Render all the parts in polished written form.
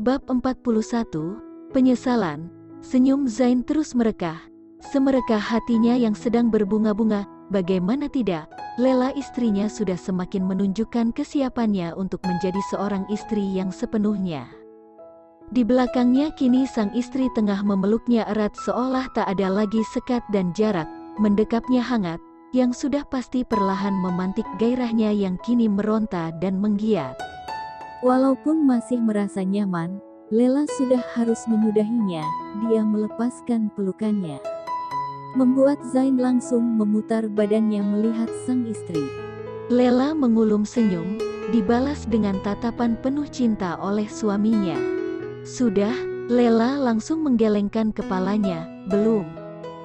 Bab 41, Penyesalan. Senyum Zain terus merekah. Semerekah hatinya yang sedang berbunga-bunga. Bagaimana tidak, Lela istrinya sudah semakin menunjukkan kesiapannya untuk menjadi seorang istri yang sepenuhnya. Di belakangnya kini sang istri tengah memeluknya erat seolah tak ada lagi sekat dan jarak, mendekapnya hangat, yang sudah pasti perlahan memantik gairahnya yang kini meronta dan menggiat. Walaupun masih merasa nyaman, Lela sudah harus menyudahinya. Dia melepaskan pelukannya, membuat Zain langsung memutar badannya melihat sang istri. Lela mengulum senyum, dibalas dengan tatapan penuh cinta oleh suaminya. Sudah, Lela langsung menggelengkan kepalanya, belum.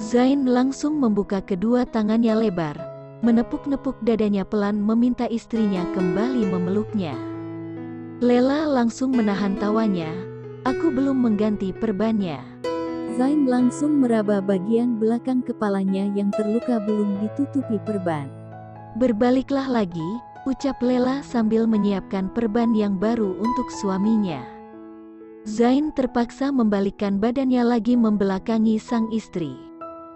Zain langsung membuka kedua tangannya lebar, menepuk-nepuk dadanya pelan meminta istrinya kembali memeluknya. Lela langsung menahan tawanya, aku belum mengganti perbannya. Zain langsung meraba bagian belakang kepalanya yang terluka belum ditutupi perban. Berbaliklah lagi, ucap Lela sambil menyiapkan perban yang baru untuk suaminya. Zain terpaksa membalikkan badannya lagi membelakangi sang istri.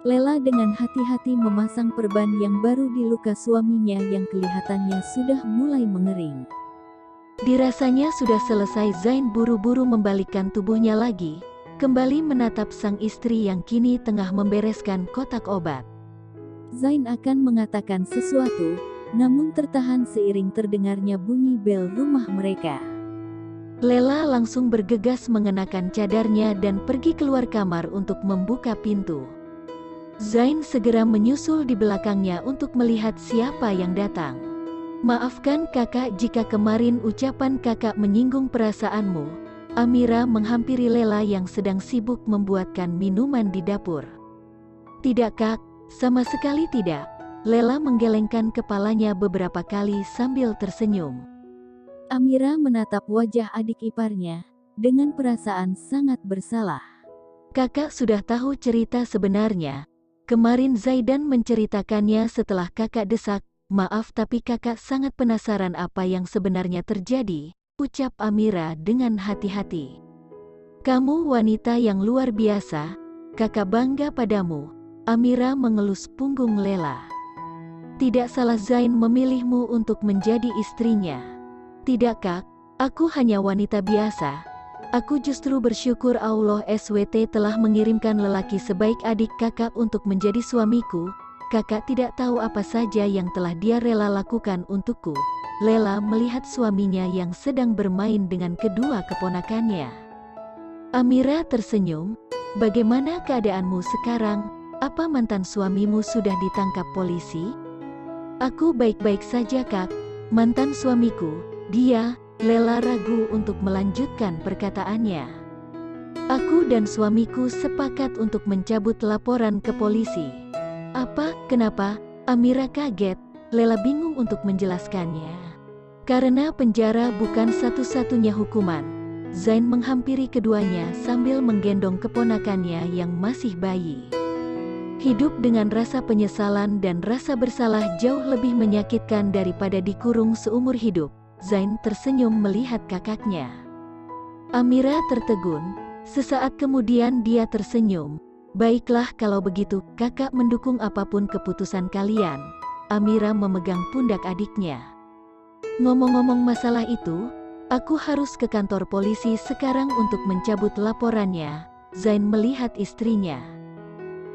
Lela dengan hati-hati memasang perban yang baru di luka suaminya yang kelihatannya sudah mulai mengering. Dirasanya sudah selesai. Zain buru-buru membalikkan tubuhnya lagi, kembali menatap sang istri yang kini tengah membereskan kotak obat. Zain akan mengatakan sesuatu, namun tertahan seiring terdengarnya bunyi bel rumah mereka. Lela langsung bergegas mengenakan cadarnya dan pergi keluar kamar untuk membuka pintu. Zain segera menyusul di belakangnya untuk melihat siapa yang datang. Maafkan kakak jika kemarin ucapan kakak menyinggung perasaanmu. Amira menghampiri Lela yang sedang sibuk membuatkan minuman di dapur. Tidak kak, sama sekali tidak. Lela menggelengkan kepalanya beberapa kali sambil tersenyum. Amira menatap wajah adik iparnya dengan perasaan sangat bersalah. Kakak sudah tahu cerita sebenarnya. Kemarin Zaidan menceritakannya setelah kakak desak. Maaf tapi kakak sangat penasaran apa yang sebenarnya terjadi, ucap Amira dengan hati-hati. Kamu wanita yang luar biasa, kakak bangga padamu. Amira mengelus punggung Lela. Tidak salah Zain memilihmu untuk menjadi istrinya. Tidak kak, aku hanya wanita biasa. Aku justru bersyukur Allah SWT telah mengirimkan lelaki sebaik adik kakak untuk menjadi suamiku. Kakak tidak tahu apa saja yang telah dia rela lakukan untukku. Lela melihat suaminya yang sedang bermain dengan kedua keponakannya. Amira tersenyum, bagaimana keadaanmu sekarang? Apa mantan suamimu sudah ditangkap polisi? Aku baik-baik saja kak, mantan suamiku, dia. Lela ragu untuk melanjutkan perkataannya. Aku dan suamiku sepakat untuk mencabut laporan ke polisi. Apa? Kenapa? Amira kaget. Lela bingung untuk menjelaskannya. Karena penjara bukan satu-satunya hukuman. Zain menghampiri keduanya sambil menggendong keponakannya yang masih bayi. Hidup dengan rasa penyesalan dan rasa bersalah jauh lebih menyakitkan daripada dikurung seumur hidup. Zain tersenyum melihat kakaknya. Amira tertegun. Sesaat kemudian dia tersenyum. Baiklah kalau begitu, kakak mendukung apapun keputusan kalian. Amira memegang pundak adiknya. Ngomong-ngomong masalah itu, aku harus ke kantor polisi sekarang untuk mencabut laporannya. Zain melihat istrinya.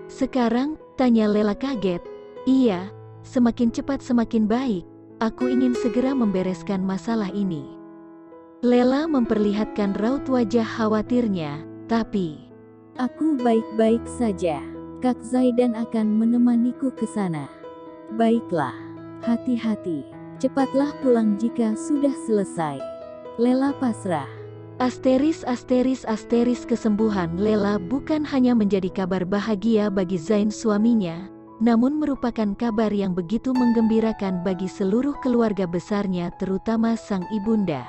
Sekarang, tanya Lela kaget. Iya, semakin cepat semakin baik. Aku ingin segera membereskan masalah ini. Lela memperlihatkan raut wajah khawatirnya, tapi aku baik-baik saja. Kak Zaidan akan menemaniku ke sana. Baiklah, hati-hati. Cepatlah pulang jika sudah selesai. Lela pasrah. Asteris kesembuhan Lela bukan hanya menjadi kabar bahagia bagi Zain suaminya, namun merupakan kabar yang begitu menggembirakan bagi seluruh keluarga besarnya terutama sang ibunda.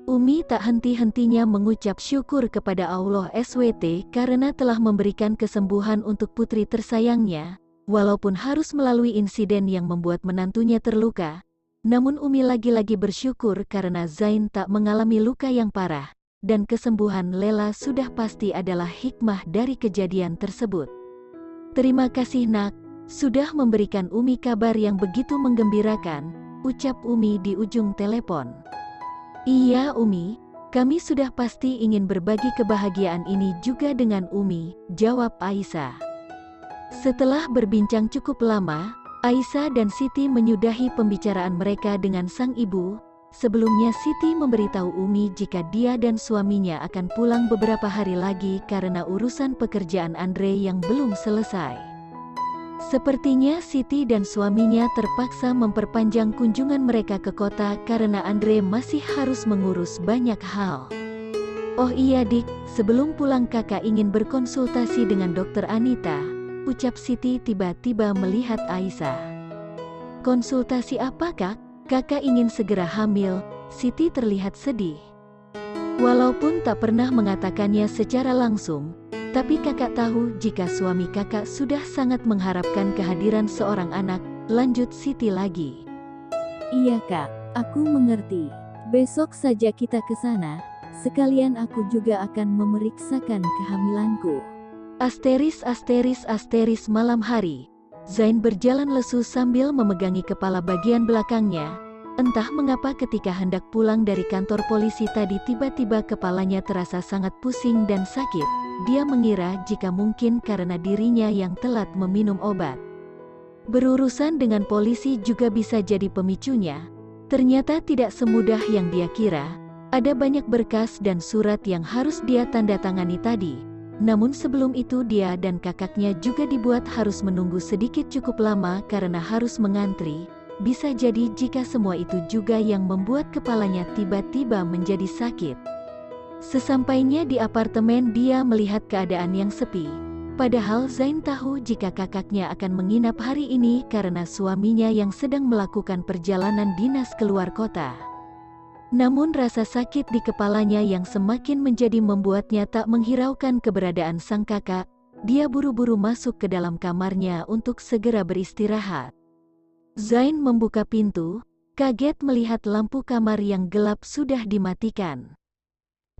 Umi tak henti-hentinya mengucap syukur kepada Allah SWT karena telah memberikan kesembuhan untuk putri tersayangnya, walaupun harus melalui insiden yang membuat menantunya terluka. Namun Umi lagi-lagi bersyukur karena Zain tak mengalami luka yang parah. dan kesembuhan Lela sudah pasti adalah hikmah dari kejadian tersebut. Terima kasih nak, sudah memberikan Umi kabar yang begitu menggembirakan, ucap Umi di ujung telepon. Iya Umi, kami sudah pasti ingin berbagi kebahagiaan ini juga dengan Umi, jawab Aisyah. Setelah berbincang cukup lama, Aisyah dan Siti menyudahi pembicaraan mereka dengan sang ibu. Sebelumnya Siti memberitahu Umi jika dia dan suaminya akan pulang beberapa hari lagi karena urusan pekerjaan Andre yang belum selesai. Sepertinya Siti dan suaminya terpaksa memperpanjang kunjungan mereka ke kota karena Andre masih harus mengurus banyak hal. Oh iya dik, sebelum pulang kakak ingin berkonsultasi dengan dokter Anita, ucap Siti tiba-tiba melihat Aisyah. Konsultasi apa kak? Kakak ingin segera hamil, Siti terlihat sedih. Walaupun tak pernah mengatakannya secara langsung, tapi kakak tahu jika suami kakak sudah sangat mengharapkan kehadiran seorang anak, lanjut Siti lagi. Iya kak, aku mengerti. Besok saja kita ke sana, sekalian aku juga akan memeriksakan kehamilanku. Asteris malam hari. Zain berjalan lesu sambil memegangi kepala bagian belakangnya. Entah mengapa ketika hendak pulang dari kantor polisi tadi tiba-tiba kepalanya terasa sangat pusing dan sakit. Dia mengira jika mungkin karena dirinya yang telat meminum obat. Berurusan dengan polisi juga bisa jadi pemicunya. Ternyata tidak semudah yang dia kira. Ada banyak berkas dan surat yang harus dia tanda tangani tadi. Namun sebelum itu dia dan kakaknya juga dibuat harus menunggu sedikit cukup lama karena harus mengantri. Bisa jadi jika semua itu juga yang membuat kepalanya tiba-tiba menjadi sakit. Sesampainya di apartemen dia melihat keadaan yang sepi. Padahal Zain tahu jika kakaknya akan menginap hari ini karena suaminya yang sedang melakukan perjalanan dinas keluar kota. Namun rasa sakit di kepalanya yang semakin menjadi membuatnya tak menghiraukan keberadaan sang kakak. Dia buru-buru masuk ke dalam kamarnya untuk segera beristirahat. Zain membuka pintu, kaget melihat lampu kamar yang gelap sudah dimatikan.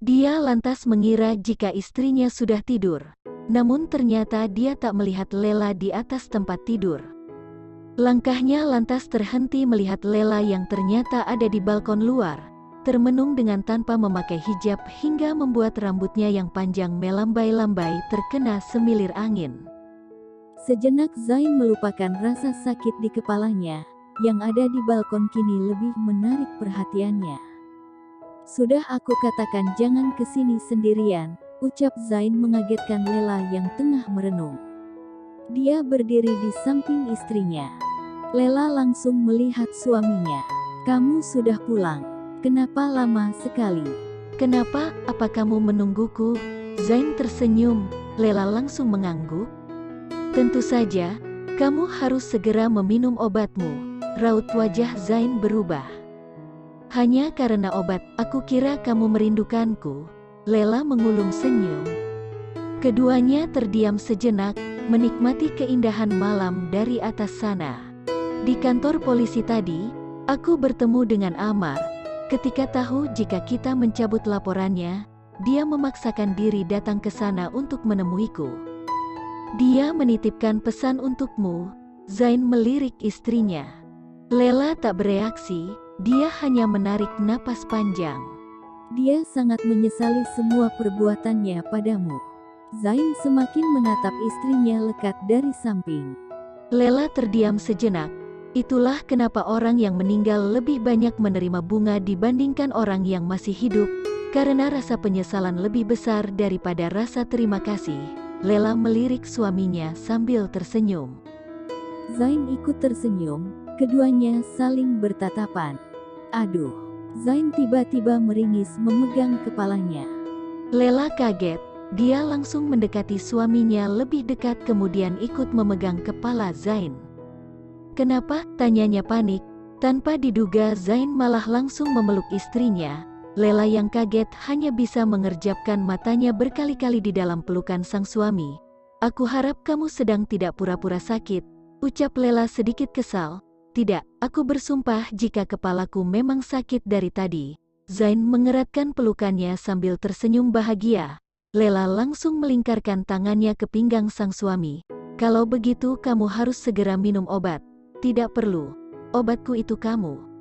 Dia lantas mengira jika istrinya sudah tidur. Namun ternyata dia tak melihat Lela di atas tempat tidur. Langkahnya lantas terhenti melihat Lela yang ternyata ada di balkon luar. Termenung dengan tanpa memakai hijab hingga membuat rambutnya yang panjang melambai-lambai terkena semilir angin. Sejenak Zain melupakan rasa sakit di kepalanya, yang ada di balkon kini lebih menarik perhatiannya. Sudah aku katakan jangan kesini sendirian, ucap Zain mengagetkan Lela yang tengah merenung. Dia berdiri di samping istrinya. Lela langsung melihat suaminya. Kamu sudah pulang. Kenapa lama sekali? Kenapa? Apa kamu menungguku? Zain tersenyum. Lela langsung mengangguk. Tentu saja, kamu harus segera meminum obatmu. Raut wajah Zain berubah. Hanya karena obat, aku kira kamu merindukanku. Lela mengulung senyum. Keduanya terdiam sejenak, menikmati keindahan malam dari atas sana. Di kantor polisi tadi, aku bertemu dengan Amar. Ketika tahu jika kita mencabut laporannya, dia memaksakan diri datang ke sana untuk menemuiku. Dia menitipkan pesan untukmu, Zain melirik istrinya. Lela tak bereaksi, dia hanya menarik napas panjang. Dia sangat menyesali semua perbuatannya padamu. Zain semakin menatap istrinya lekat dari samping. Lela terdiam sejenak. Itulah kenapa orang yang meninggal lebih banyak menerima bunga dibandingkan orang yang masih hidup, karena rasa penyesalan lebih besar daripada rasa terima kasih. Lela melirik suaminya sambil tersenyum. Zain ikut tersenyum, keduanya saling bertatapan. Aduh, Zain tiba-tiba meringis memegang kepalanya. Lela kaget, dia langsung mendekati suaminya lebih dekat kemudian ikut memegang kepala Zain. Kenapa? Tanyanya panik. Tanpa diduga Zain malah langsung memeluk istrinya. Lela yang kaget hanya bisa mengerjapkan matanya berkali-kali di dalam pelukan sang suami. Aku harap kamu sedang tidak pura-pura sakit, ucap Lela sedikit kesal. Tidak, aku bersumpah jika kepalaku memang sakit dari tadi. Zain mengeratkan pelukannya sambil tersenyum bahagia. Lela langsung melingkarkan tangannya ke pinggang sang suami. Kalau begitu kamu harus segera minum obat. Tidak perlu. Obatku itu kamu.